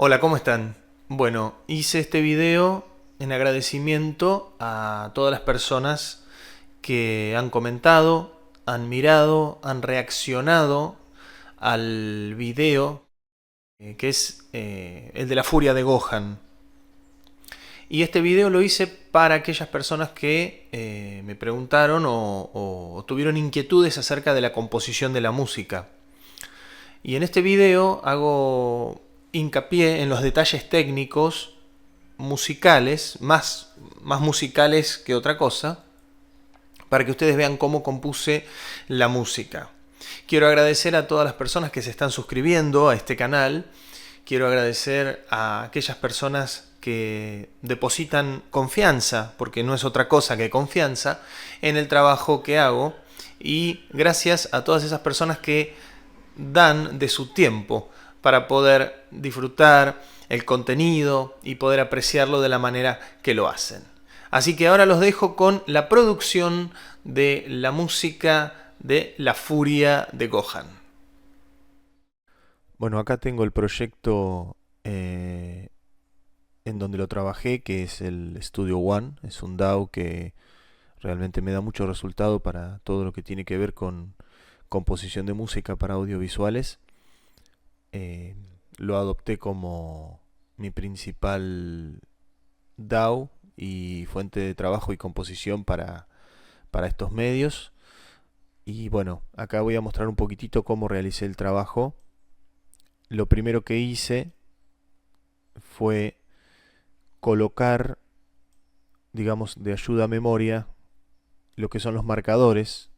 Hola, ¿cómo están? Bueno, hice este video en agradecimiento a todas las personas que han comentado, han mirado, han reaccionado al video que es el de la furia de Gohan. Y este video lo hice para aquellas personas que me preguntaron o tuvieron inquietudes acerca de la composición de la música. Y en este video hago hincapié en los detalles técnicos musicales, más musicales que otra cosa, para que ustedes vean cómo compuse la música. Quiero agradecer a todas las personas que se están suscribiendo a este canal. Quiero agradecer a aquellas personas que depositan confianza, porque no es otra cosa que confianza, en el trabajo que hago. Y gracias a todas esas personas que dan de su tiempo para poder disfrutar el contenido y poder apreciarlo de la manera que lo hacen. Así que ahora los dejo con la producción de la música de La Furia de Gohan. Bueno, acá tengo el proyecto en donde lo trabajé, que es el Studio One. Es un DAW que realmente me da mucho resultado para todo lo que tiene que ver con composición de música para audiovisuales. Eh, lo adopté como mi principal DAW y fuente de trabajo y composición para estos medios. Y bueno, acá voy a mostrar un poquitito cómo realicé el trabajo. Lo primero que hice fue colocar, digamos, de ayuda a memoria, lo que son los marcadores.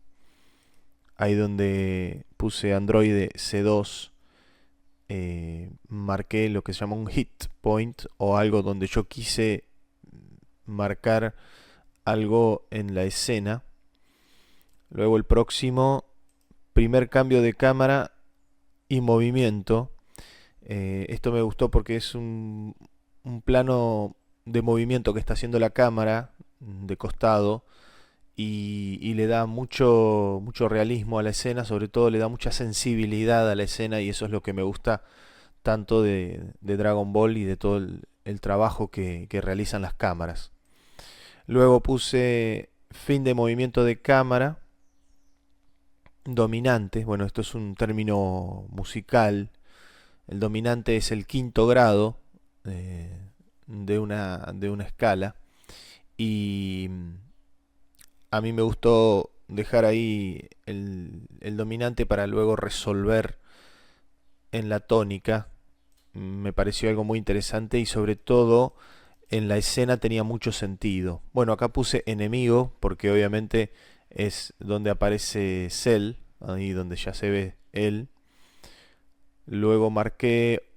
Ahí donde puse Android C2, marqué lo que se llama un hit point o algo donde yo quise marcar algo en la escena. Luego el próximo, primer cambio de cámara y movimiento. Esto me gustó porque es un plano de movimiento que está haciendo la cámara de costado y le da mucho realismo a la escena, sobre todo le da mucha sensibilidad a la escena y eso es lo que me gusta tanto de Dragon Ball y de todo el trabajo que realizan las cámaras. Luego puse fin de movimiento de cámara dominante. Bueno, esto es un término musical. El dominante es el quinto grado de una escala. Y a mí me gustó dejar ahí el dominante para luego resolver en la tónica. Me pareció algo muy interesante y sobre todo en la escena tenía mucho sentido. Bueno, acá puse enemigo porque obviamente es donde aparece Cell, ahí donde ya se ve él. Luego marqué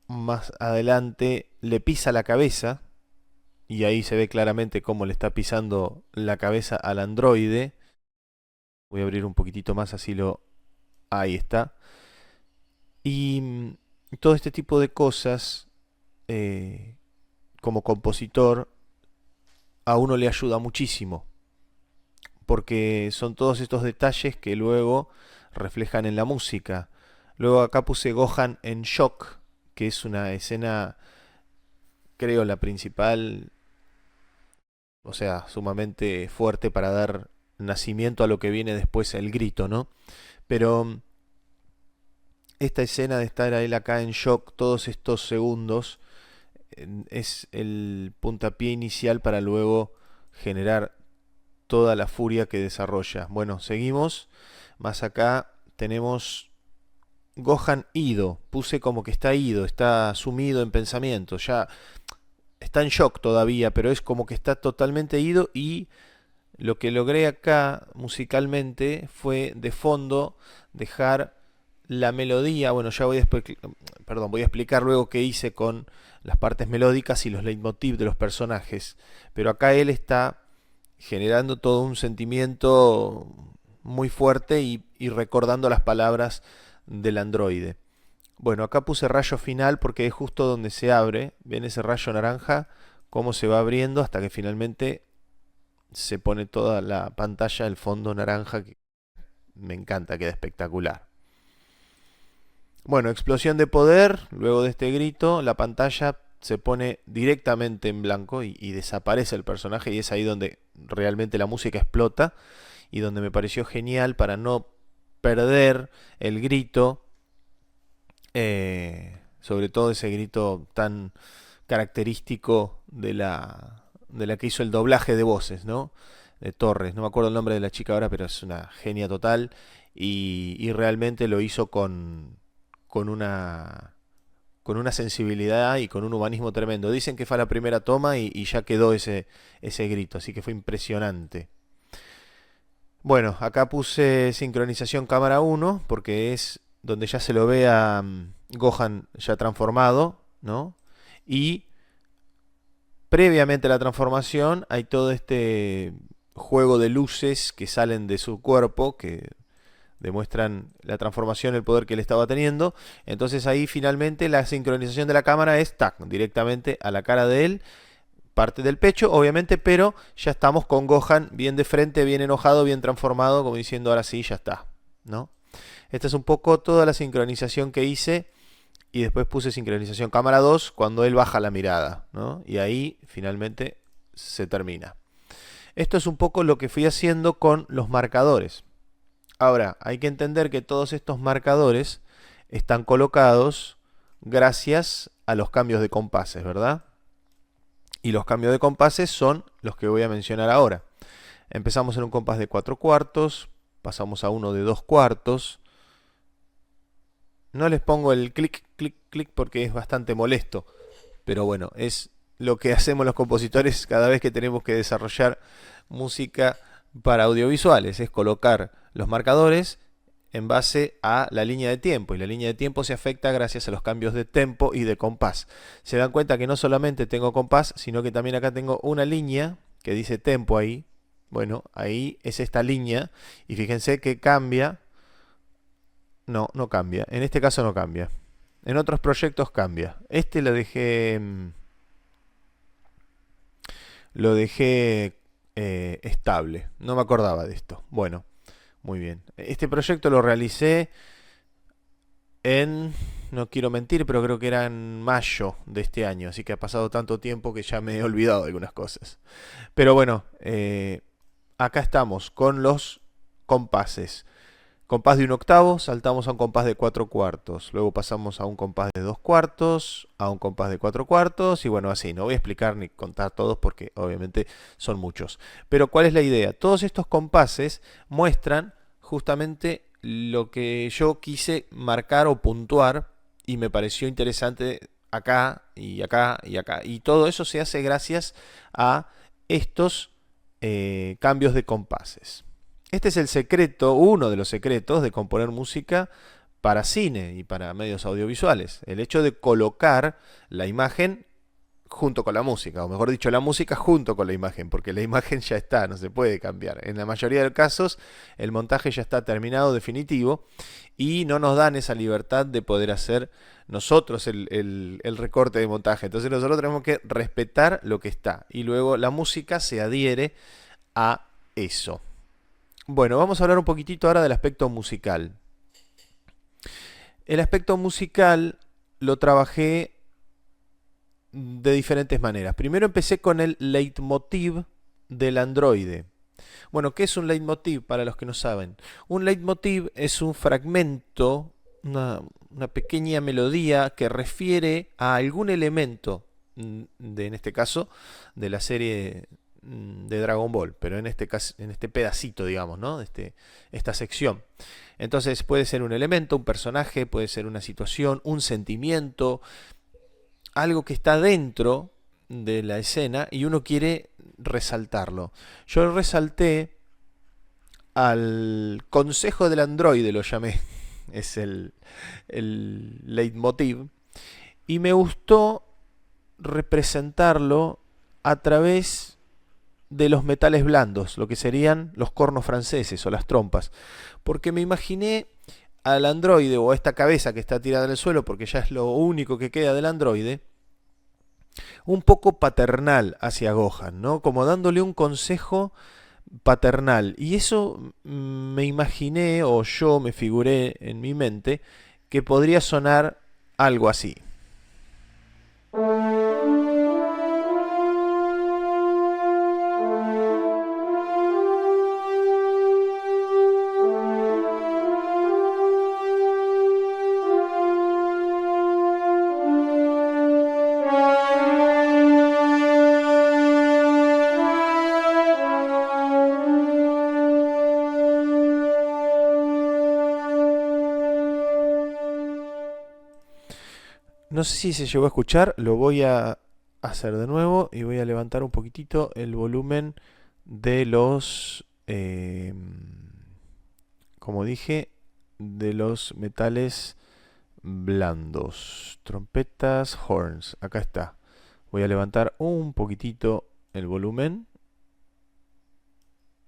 más adelante, le pisa la cabeza y ahí se ve claramente cómo le está pisando la cabeza al androide. Voy a abrir un poquitito más así lo... Ahí está. Y todo este tipo de cosas, como compositor, a uno le ayuda muchísimo. Porque son todos estos detalles que luego reflejan en la música. Luego acá puse Gohan en shock, que es una escena, creo, la principal, o sea, sumamente fuerte para dar nacimiento a lo que viene después, el grito, ¿no? Pero esta escena de estar a él acá en shock todos estos segundos es el puntapié inicial para luego generar toda la furia que desarrolla. Bueno, seguimos. Más acá tenemos Gohan ido. Puse como que está ido, está sumido en pensamiento. Ya está en shock todavía, pero es como que está totalmente ido y lo que logré acá musicalmente fue de fondo dejar la melodía. Bueno, ya voy a explicar luego qué hice con las partes melódicas y los leitmotiv de los personajes. Pero acá él está generando todo un sentimiento muy fuerte y recordando las palabras del androide. Bueno, acá puse rayo final porque es justo donde se abre. ¿Ven ese rayo naranja? Cómo se va abriendo hasta que finalmente se pone toda la pantalla, el fondo naranja, que me encanta, queda espectacular. Bueno, explosión de poder, luego de este grito, la pantalla se pone directamente en blanco y desaparece el personaje y es ahí donde realmente la música explota y donde me pareció genial para no perder el grito, sobre todo ese grito tan característico de la que hizo el doblaje de voces, ¿no? De Torres, no me acuerdo el nombre de la chica ahora, pero es una genia total y realmente lo hizo con una con una sensibilidad y con un humanismo tremendo. Dicen que fue la primera toma y ya quedó ese grito, así que fue impresionante. Bueno, acá puse sincronización cámara 1 porque es donde ya se lo ve a Gohan ya transformado, ¿no? Y previamente a la transformación hay todo este juego de luces que salen de su cuerpo, que demuestran la transformación, el poder que él estaba teniendo. Entonces ahí finalmente la sincronización de la cámara es tac, directamente a la cara de él, parte del pecho, obviamente, pero ya estamos con Gohan bien de frente, bien enojado, bien transformado, como diciendo ahora sí, ya está, ¿no? Esta es un poco toda la sincronización que hice y después puse sincronización cámara 2 cuando él baja la mirada, ¿no? Y ahí finalmente se termina. Esto es un poco lo que fui haciendo con los marcadores. Ahora, hay que entender que todos estos marcadores están colocados gracias a los cambios de compases, ¿verdad? Y los cambios de compases son los que voy a mencionar ahora. Empezamos en un compás de 4 cuartos, pasamos a uno de 2 cuartos. No les pongo el clic, clic, clic porque es bastante molesto, pero bueno, es lo que hacemos los compositores cada vez que tenemos que desarrollar música para audiovisuales, es colocar los marcadores en base a la línea de tiempo, y la línea de tiempo se afecta gracias a los cambios de tempo y de compás. Se dan cuenta que no solamente tengo compás, sino que también acá tengo una línea que dice tempo ahí. Bueno, ahí es esta línea y fíjense que cambia. No, no cambia. En este caso no cambia. En otros proyectos cambia. Este lo dejé estable. No me acordaba de esto. Bueno, muy bien. Este proyecto lo realicé no quiero mentir, pero creo que era en mayo de este año. Así que ha pasado tanto tiempo que ya me he olvidado de algunas cosas. Pero bueno, acá estamos con los compases. Compás de un octavo, saltamos a un compás de 4 cuartos. Luego pasamos a un compás de 2 cuartos, a un compás de 4 cuartos y bueno, así. No voy a explicar ni contar todos porque obviamente son muchos. Pero ¿cuál es la idea? Todos estos compases muestran justamente lo que yo quise marcar o puntuar y me pareció interesante acá y acá y acá. Y todo eso se hace gracias a estos cambios de compases. Este es el secreto, uno de los secretos de componer música para cine y para medios audiovisuales. El hecho de colocar la imagen junto con la música, o mejor dicho, la música junto con la imagen, porque la imagen ya está, no se puede cambiar. En la mayoría de los casos, el montaje ya está terminado, definitivo, y no nos dan esa libertad de poder hacer nosotros el recorte de montaje. Entonces nosotros tenemos que respetar lo que está, y luego la música se adhiere a eso. Bueno, vamos a hablar un poquitito ahora del aspecto musical. El aspecto musical lo trabajé de diferentes maneras. Primero empecé con el leitmotiv del androide. Bueno, ¿qué es un leitmotiv para los que no saben? Un leitmotiv es un fragmento, una pequeña melodía que refiere a algún elemento, en este caso, de la serie de Dragon Ball, pero en este caso, en este pedacito, digamos, ¿no? Esta sección. Entonces puede ser un elemento, un personaje, puede ser una situación, un sentimiento, algo que está dentro de la escena y uno quiere resaltarlo. Yo resalté al consejo del androide, lo llamé, es el leitmotiv, y me gustó representarlo a través de los metales blandos, lo que serían los cornos franceses o las trompas, porque me imaginé al androide o a esta cabeza que está tirada en el suelo, porque ya es lo único que queda del androide, un poco paternal hacia Gohan, ¿no? Como dándole un consejo paternal. Y eso me imaginé, o yo me figuré en mi mente, que podría sonar algo así. No sé si se llegó a escuchar, lo voy a hacer de nuevo y voy a levantar un poquitito el volumen de los, como dije, de los metales blandos, trompetas, horns. Acá está. Voy a levantar un poquitito el volumen.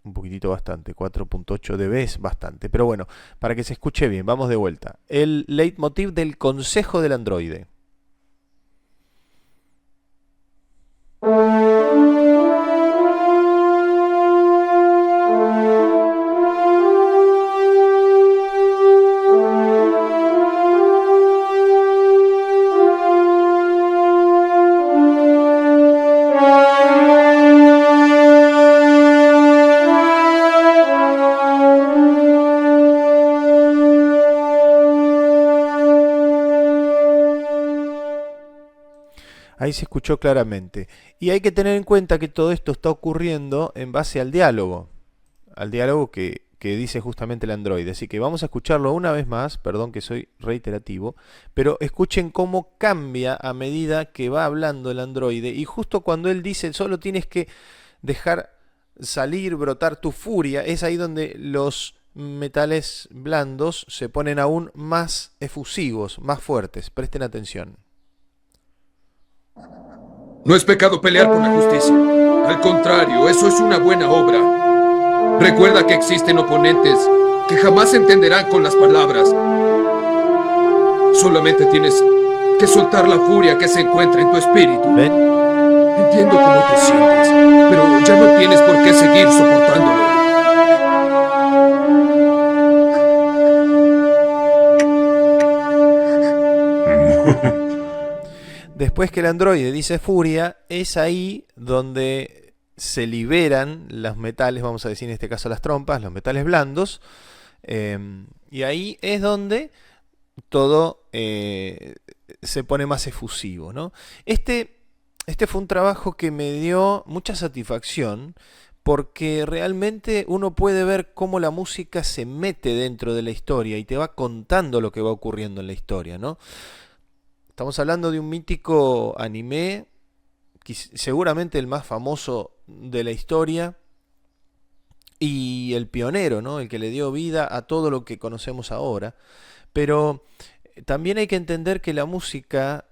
Un poquitito bastante, 4.8 dB es bastante. Pero bueno, para que se escuche bien, vamos de vuelta. El leitmotiv del consejo del androide. Ahí se escuchó claramente. Y hay que tener en cuenta que todo esto está ocurriendo en base al diálogo que dice justamente el androide. Así que vamos a escucharlo una vez más, perdón que soy reiterativo, pero escuchen cómo cambia a medida que va hablando el androide. Y justo cuando él dice, solo tienes que dejar salir, brotar tu furia, es ahí donde los metales blandos se ponen aún más efusivos, más fuertes. Presten atención. No es pecado pelear por la justicia. Al contrario, eso es una buena obra. Recuerda que existen oponentes que jamás entenderán con las palabras. Solamente tienes que soltar la furia que se encuentra en tu espíritu. ¿Ven? Entiendo cómo te sientes, pero ya no tienes por qué seguir soportándolo. Después que el androide dice furia, es ahí donde se liberan los metales, vamos a decir en este caso las trompas, los metales blandos, y ahí es donde todo se pone más efusivo, ¿no? Este fue un trabajo que me dio mucha satisfacción, porque realmente uno puede ver cómo la música se mete dentro de la historia y te va contando lo que va ocurriendo en la historia, ¿no? Estamos hablando de un mítico anime, seguramente el más famoso de la historia y el pionero, ¿no? El que le dio vida a todo lo que conocemos ahora. Pero también hay que entender que la música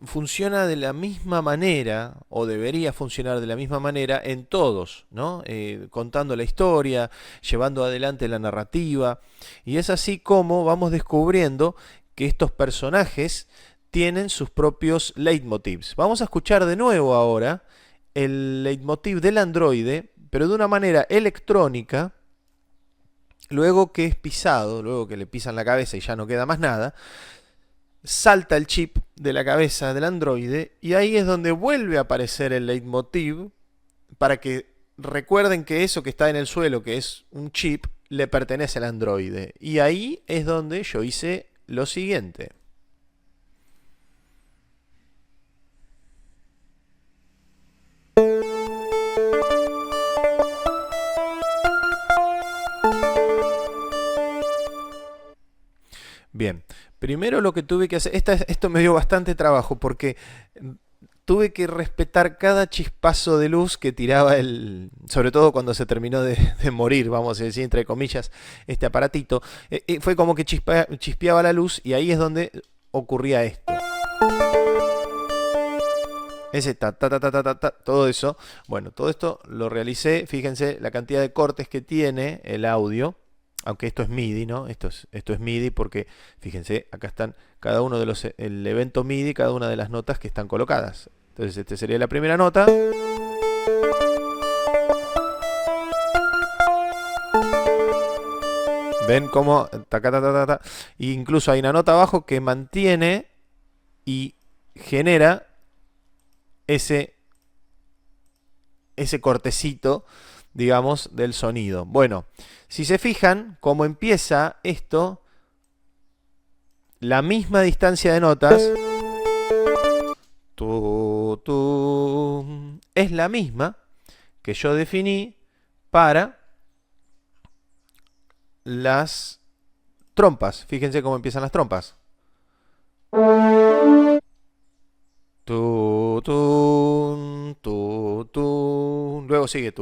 funciona de la misma manera, o debería funcionar de la misma manera en todos, ¿no? Contando la historia, llevando adelante la narrativa. Y es así como vamos descubriendo que estos personajes tienen sus propios leitmotivs. Vamos a escuchar de nuevo ahora el leitmotiv del androide, pero de una manera electrónica, luego que es pisado, luego que le pisan la cabeza y ya no queda más nada, salta el chip de la cabeza del androide y ahí es donde vuelve a aparecer el leitmotiv para que recuerden que eso que está en el suelo, que es un chip, le pertenece al androide. Y ahí es donde yo hice lo siguiente. Bien, primero lo que tuve que hacer, esto me dio bastante trabajo porque tuve que respetar cada chispazo de luz que tiraba sobre todo cuando se terminó de morir, vamos a decir, entre comillas, este aparatito. Fue como que chispeaba la luz y ahí es donde ocurría esto. Ese todo eso. Bueno, todo esto lo realicé, fíjense la cantidad de cortes que tiene el audio. Aunque esto es MIDI, ¿no? Esto es MIDI porque, fíjense, acá están cada uno de el evento MIDI, cada una de las notas que están colocadas. Entonces, esta sería la primera nota. ¿Ven cómo? Taca, ta, ta, ta, ta. E incluso hay una nota abajo que mantiene y genera ese, ese cortecito, digamos, del sonido. Bueno, si se fijan cómo empieza esto, la misma distancia de notas es la misma que yo definí para las trompas. Fíjense cómo empiezan las trompas. Luego sigue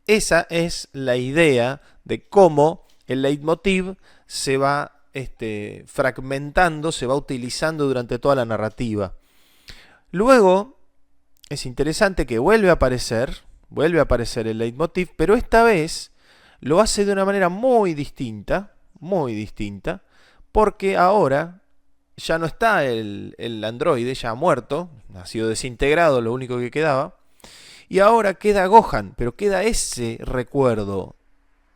Esa es la idea de cómo el leitmotiv se va fragmentando, se va utilizando durante toda la narrativa. Luego es interesante que vuelve a aparecer el leitmotiv, pero esta vez lo hace de una manera muy distinta, porque ahora ya no está el androide, ya ha muerto, ha sido desintegrado, lo único que quedaba, y ahora queda Gohan, pero queda ese recuerdo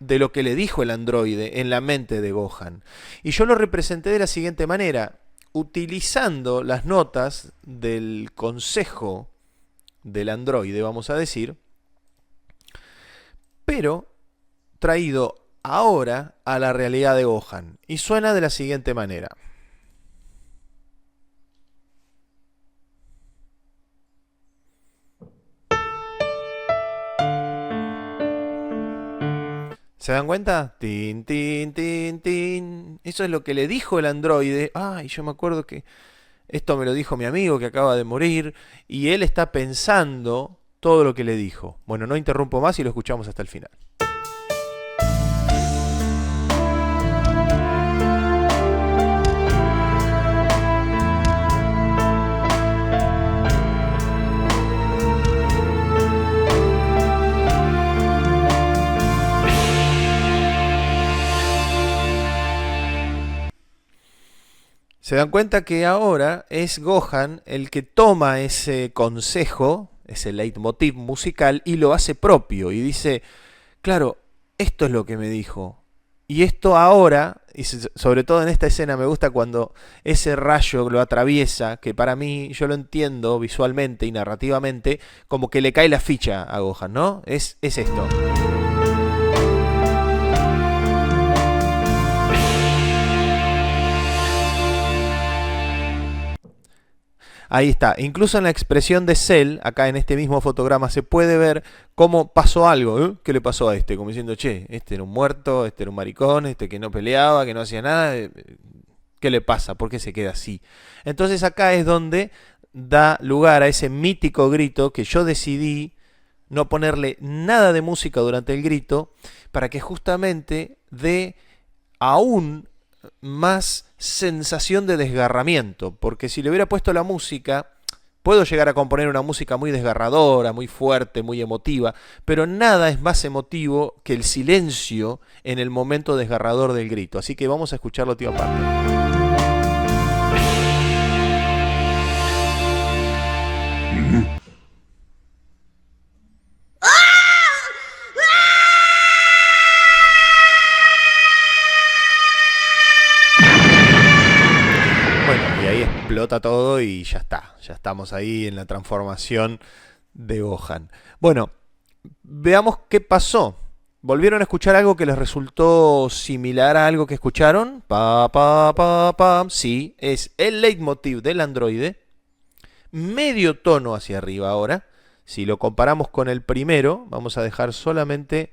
de lo que le dijo el androide en la mente de Gohan. Y yo lo representé de la siguiente manera, utilizando las notas del consejo del androide, vamos a decir, pero traído ahora a la realidad de Gohan. Y suena de la siguiente manera. ¿Se dan cuenta? Tin, tin, tin, tin. Eso es lo que le dijo el androide. Ay, yo me acuerdo que esto me lo dijo mi amigo que acaba de morir. Y él está pensando todo lo que le dijo. Bueno, no interrumpo más y lo escuchamos hasta el final. Se dan cuenta que ahora es Gohan el que toma ese consejo, ese leitmotiv musical, y lo hace propio. Y dice, claro, esto es lo que me dijo. Y esto ahora, y sobre todo en esta escena me gusta cuando ese rayo lo atraviesa, que para mí yo lo entiendo visualmente y narrativamente, como que le cae la ficha a Gohan, ¿no? Es esto. Ahí está, incluso en la expresión de Cell, acá en este mismo fotograma, se puede ver cómo pasó algo. ¿Eh? ¿Qué le pasó a este? Como diciendo, che, este era un muerto, este era un maricón, este que no peleaba, que no hacía nada. ¿Qué le pasa? ¿Por qué se queda así? Entonces acá es donde da lugar a ese mítico grito que yo decidí no ponerle nada de música durante el grito para que justamente dé aún más sensación de desgarramiento, porque si le hubiera puesto la música, puedo llegar a componer una música muy desgarradora, muy fuerte, muy emotiva, pero nada es más emotivo que el silencio en el momento desgarrador del grito. Así que vamos a escuchar la última parte. Explota todo y ya está, ya estamos ahí en la transformación de Gohan. Bueno, veamos qué pasó. ¿Volvieron a escuchar algo que les resultó similar a algo que escucharon? Sí, es el leitmotiv del androide, medio tono hacia arriba ahora. Si lo comparamos con el primero, vamos a dejar solamente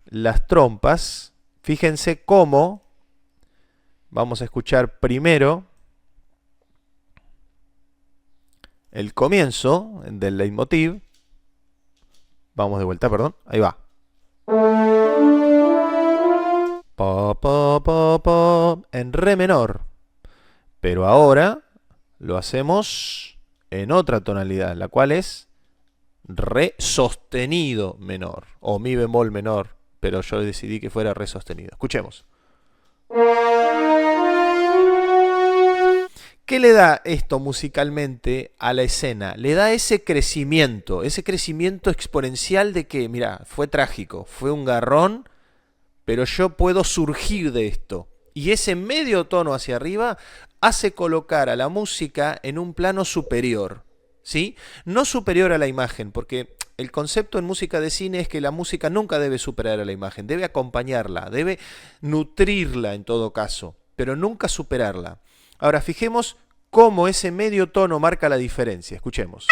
las trompas. Fíjense cómo vamos a escuchar primero el comienzo del leitmotiv. Vamos de vuelta, perdón. Ahí va. En re menor. Pero ahora lo hacemos en otra tonalidad, la cual es re sostenido menor. O mi bemol menor. Pero yo decidí que fuera re sostenido. Escuchemos. ¿Qué le da esto musicalmente a la escena? Le da ese crecimiento exponencial de que, mira, fue trágico, fue un garrón, pero yo puedo surgir de esto. Y ese medio tono hacia arriba hace colocar a la música en un plano superior, ¿sí? No superior a la imagen, porque el concepto en música de cine es que la música nunca debe superar a la imagen, debe acompañarla, debe nutrirla en todo caso, pero nunca superarla. Ahora fijemos cómo ese medio tono marca la diferencia. Escuchemos.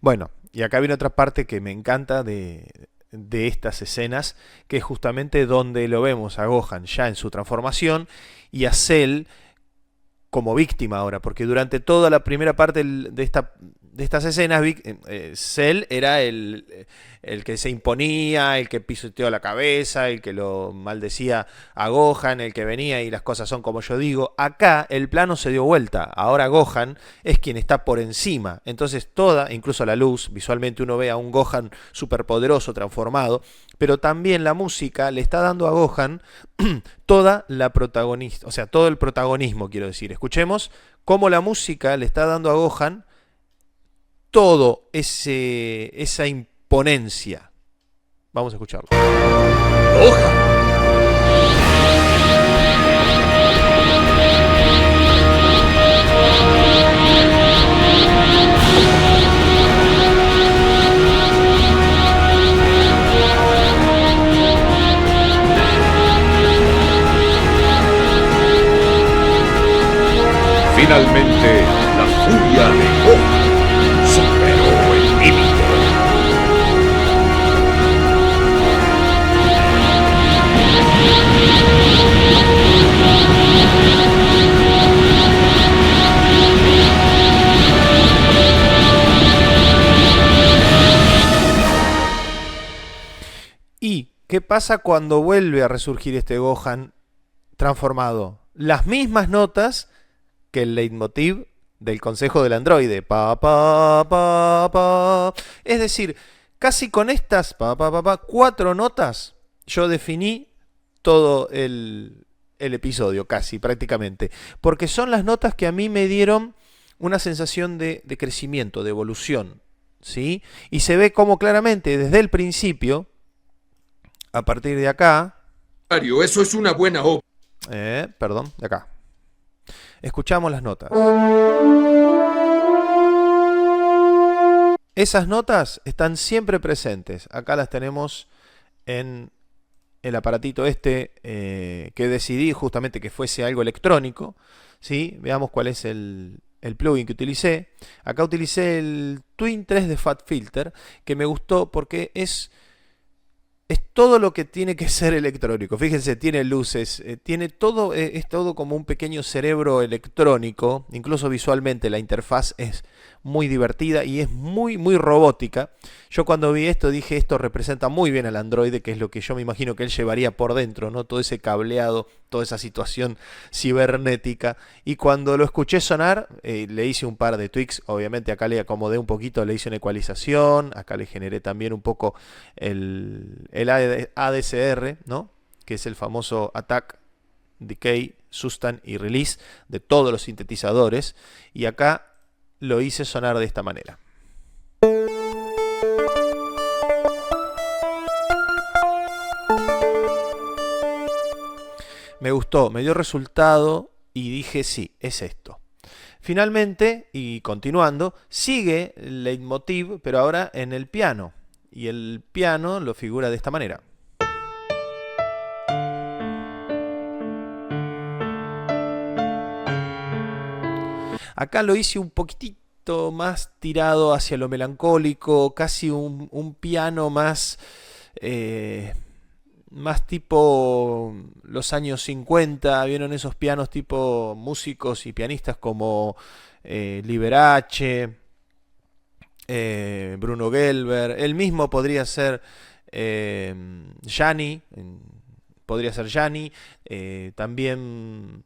Bueno, y acá viene otra parte que me encanta de estas escenas, que es justamente donde lo vemos a Gohan ya en su transformación y a Cell como víctima ahora, porque durante toda la primera parte de estas escenas, Cell era el que se imponía, el que pisoteó la cabeza, el que lo maldecía a Gohan, el que venía y las cosas son como yo digo. Acá el plano se dio vuelta, ahora Gohan es quien está por encima, entonces toda, incluso la luz, visualmente uno ve a un Gohan superpoderoso, transformado, pero también la música le está dando a Gohan toda la protagonista, o sea, todo el protagonismo, quiero decir. Escuchemos cómo la música le está dando a Gohan todo esa imponencia. Vamos a escucharlo. ¡Gohan! Finalmente, la furia de Gohan superó el límite. ¿Y qué pasa cuando vuelve a resurgir este Gohan transformado? Las mismas notas que el leitmotiv del consejo del androide. Pa, pa, pa, pa. Es decir, casi con estas 4 notas yo definí todo el episodio, casi, prácticamente. Porque son las notas que a mí me dieron una sensación de crecimiento, de evolución, ¿sí? Y se ve como claramente desde el principio, a partir de acá... Eso es una buena obra. Perdón, de acá. Escuchamos las notas. Esas notas están siempre presentes. Acá las tenemos en el aparatito que decidí justamente que fuese algo electrónico, ¿sí? Veamos cuál es el plugin que utilicé. Acá utilicé el Twin 3 de Fat Filter, que me gustó porque es todo lo que tiene que ser electrónico. Fíjense, tiene luces, tiene todo, es todo como un pequeño cerebro electrónico. Incluso visualmente la interfaz es muy divertida y es muy, muy robótica. Yo cuando vi esto dije, esto representa muy bien al androide, que es lo que yo me imagino que él llevaría por dentro, ¿no? Todo ese cableado, toda esa situación cibernética. Y cuando lo escuché sonar, le hice un par de tweaks. Obviamente acá le acomodé un poquito, le hice una ecualización. Acá le generé también un poco el ADCR, ¿no? Que es el famoso Attack, Decay, Sustain y Release de todos los sintetizadores. Y acá lo hice sonar de esta manera. Me gustó, me dio resultado y dije sí, es esto. Finalmente, y continuando, sigue el leitmotiv, pero ahora en el piano. Y el piano lo figura de esta manera. Acá lo hice un poquitito más tirado hacia lo melancólico, casi un piano más, más tipo los años 50. ¿Vieron esos pianos tipo músicos y pianistas como Liberace, Bruno Gelber? El mismo podría ser Gianni, también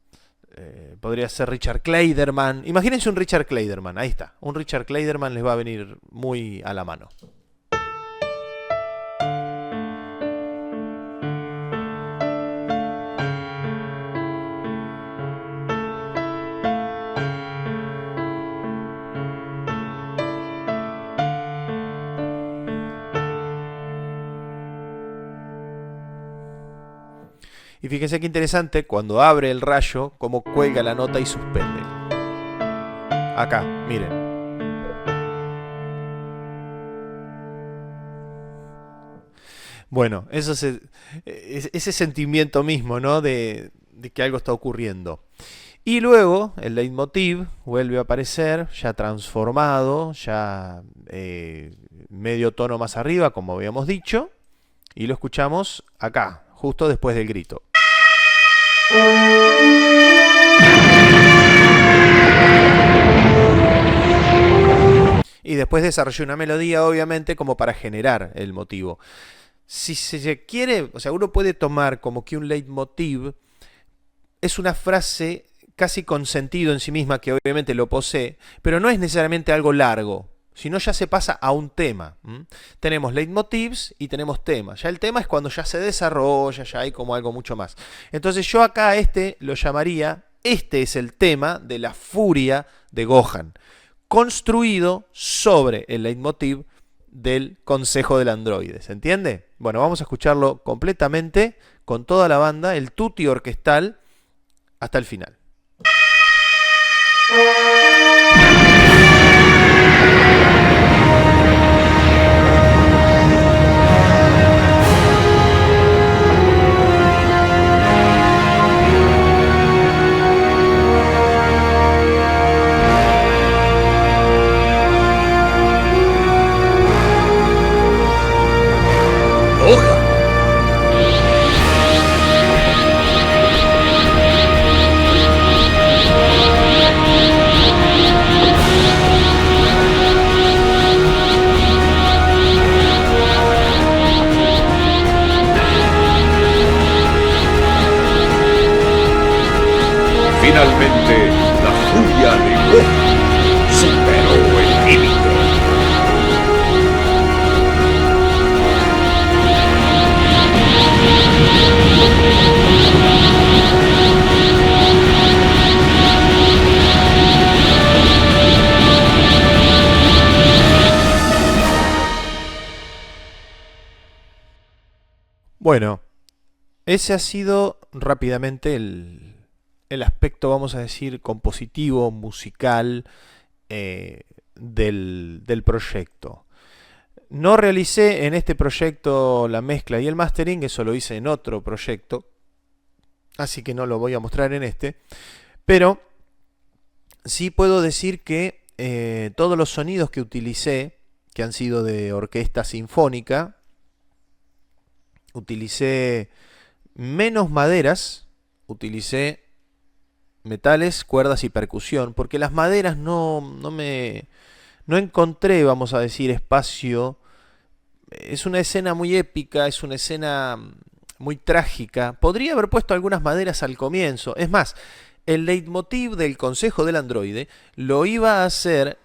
podría ser Richard Clayderman. Imagínense un Richard Clayderman, ahí está. Un Richard Clayderman les va a venir muy a la mano. Y fíjense qué interesante, cuando abre el rayo, cómo cuelga la nota y suspende. Acá, miren. Bueno, eso es ese sentimiento mismo, ¿no? De que algo está ocurriendo. Y luego el leitmotiv vuelve a aparecer, ya transformado, ya medio tono más arriba, como habíamos dicho. Y lo escuchamos acá, justo después del grito. Y después desarrollé una melodía, obviamente, como para generar el motivo. Si se quiere, o sea, uno puede tomar como que un leitmotiv es una frase casi con sentido en sí misma, que obviamente lo posee, pero no es necesariamente algo largo, sino ya se pasa a un tema. Tenemos leitmotivs y tenemos temas. Ya el tema es cuando ya se desarrolla, ya hay como algo mucho más. Entonces yo acá lo llamaría, este es el tema de la furia de Gohan, construido sobre el leitmotiv del Consejo del Androide. ¿Se entiende? Bueno, vamos a escucharlo completamente, con toda la banda, el tutti orquestal, hasta el final. Finalmente, la furia de Gohan superó el límite. Bueno, ese ha sido rápidamente el aspecto, vamos a decir, compositivo, musical del proyecto. No realicé en este proyecto la mezcla y el mastering, eso lo hice en otro proyecto, así que no lo voy a mostrar en este, pero sí puedo decir que todos los sonidos que utilicé, que han sido de orquesta sinfónica, utilicé menos maderas, utilicé metales, cuerdas y percusión, porque las maderas no encontré, vamos a decir, espacio. Es una escena muy épica, es una escena muy trágica. Podría haber puesto algunas maderas al comienzo. Es más, el leitmotiv del Consejo del Androide lo iba a hacer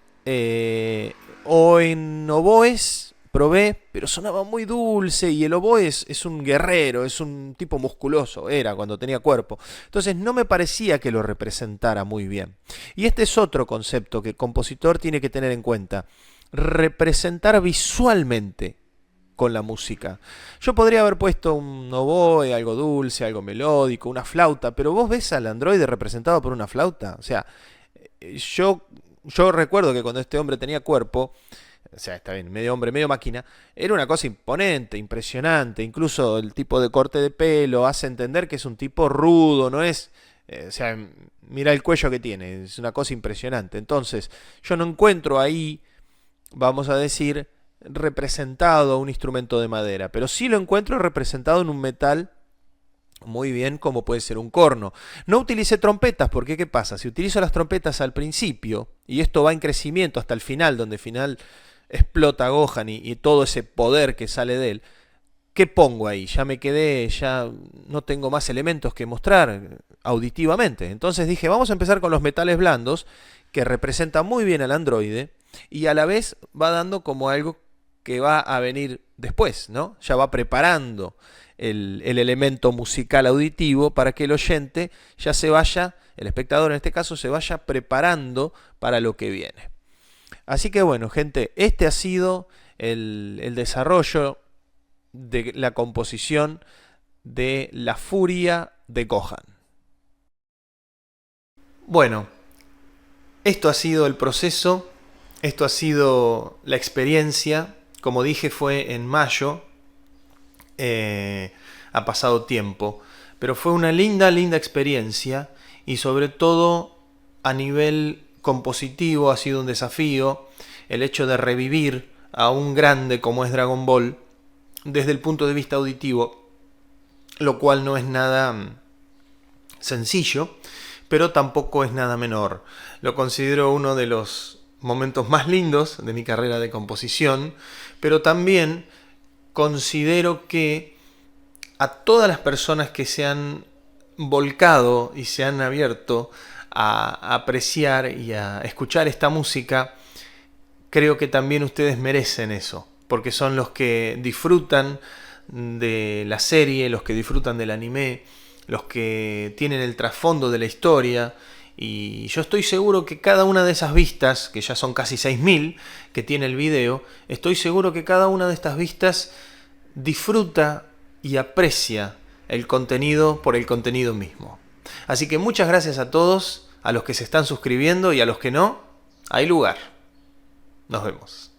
o en oboes. Probé, pero sonaba muy dulce y el oboe es un guerrero, es un tipo musculoso, era cuando tenía cuerpo. Entonces no me parecía que lo representara muy bien. Y este es otro concepto que el compositor tiene que tener en cuenta. Representar visualmente con la música. Yo podría haber puesto un oboe, algo dulce, algo melódico, una flauta, pero vos ves al androide representado por una flauta. O sea, yo recuerdo que cuando este hombre tenía cuerpo, o sea, está bien, medio hombre, medio máquina, era una cosa imponente, impresionante, incluso el tipo de corte de pelo hace entender que es un tipo rudo, no es, o sea, mira el cuello que tiene, es una cosa impresionante. Entonces, yo no encuentro ahí, vamos a decir, representado un instrumento de madera, pero sí lo encuentro representado en un metal muy bien, como puede ser un corno. No utilicé trompetas, porque ¿qué pasa? Si utilizo las trompetas al principio, y esto va en crecimiento hasta el final, donde final explota Gohan y todo ese poder que sale de él, ¿qué pongo ahí? Ya me quedé, ya no tengo más elementos que mostrar auditivamente. Entonces dije, vamos a empezar con los metales blandos, que representan muy bien al androide, y a la vez va dando como algo que va a venir después, ¿no? Ya va preparando el elemento musical auditivo para que el oyente ya se vaya, el espectador en este caso, se vaya preparando para lo que viene. Así que bueno, gente, este ha sido el desarrollo de la composición de La Furia de Gohan. Bueno, esto ha sido el proceso, esto ha sido la experiencia. Como dije, fue en mayo, ha pasado tiempo, pero fue una linda experiencia, y sobre todo a nivel compositivo ha sido un desafío el hecho de revivir a un grande como es Dragon Ball desde el punto de vista auditivo, lo cual no es nada sencillo, pero tampoco es nada menor. Lo considero uno de los momentos más lindos de mi carrera de composición, pero también considero que a todas las personas que se han volcado y se han abierto a apreciar y a escuchar esta música, creo que también ustedes merecen eso, porque son los que disfrutan de la serie, los que disfrutan del anime, los que tienen el trasfondo de la historia. Y yo estoy seguro que cada una de esas vistas, que ya son casi 6.000 que tiene el video, estoy seguro que cada una de estas vistas disfruta y aprecia el contenido por el contenido mismo. Así que muchas gracias a todos, a los que se están suscribiendo y a los que no, hay lugar. Nos vemos.